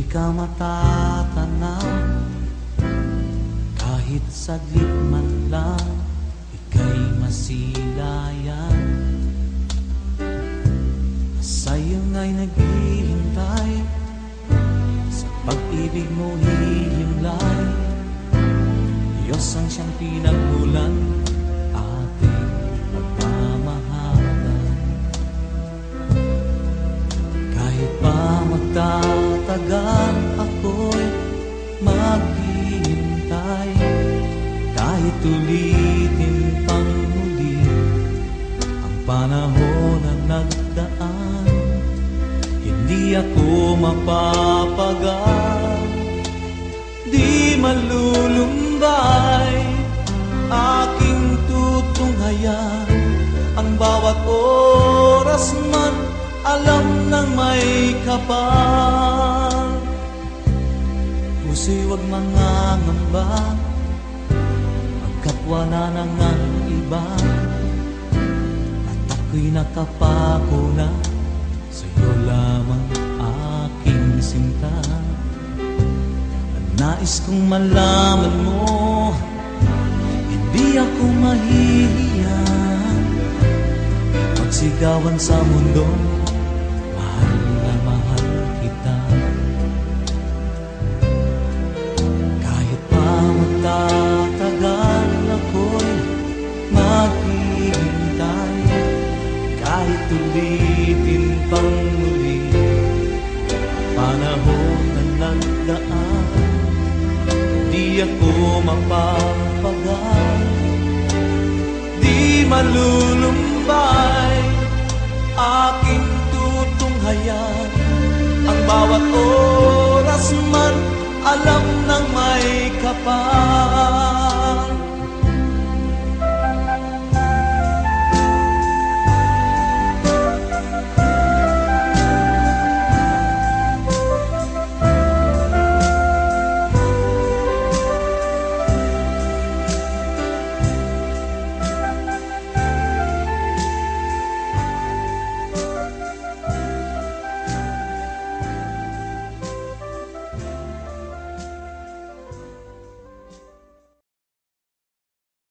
ka matatanaw, kahit saglit man lang, ika'y masilayan. Sa'yo nga'y naghihintay, sa pag-ibig mo hihimlay. Diyos ang siyang pinagmulan, ating pagmamahalan. Kahit pa magtatagal, ako'y maghihintay. Kahit ulitin pang muli ang panahon na nagdaan, hindi ako mapapagal, di malulumbay. Aking tutunghayan ang bawat oras man, alam ng may kapal. Puso'y huwag mangangamba, pagkat wala nang ang iba. At ako'y nakapako na, sa'yo lamang aking sinta. Nais kong malaman mo, hindi ako mahihiya magsigawan sa mundo, mahal na mahal kita. Kahit pa magtatagal, ako'y maghihintay. Kahit ulitin pang muli panahon na nagdaan, di ako mapapagal, di malulumbay. Aking tutunghayan ang bawat oras man, alam ng may kapal.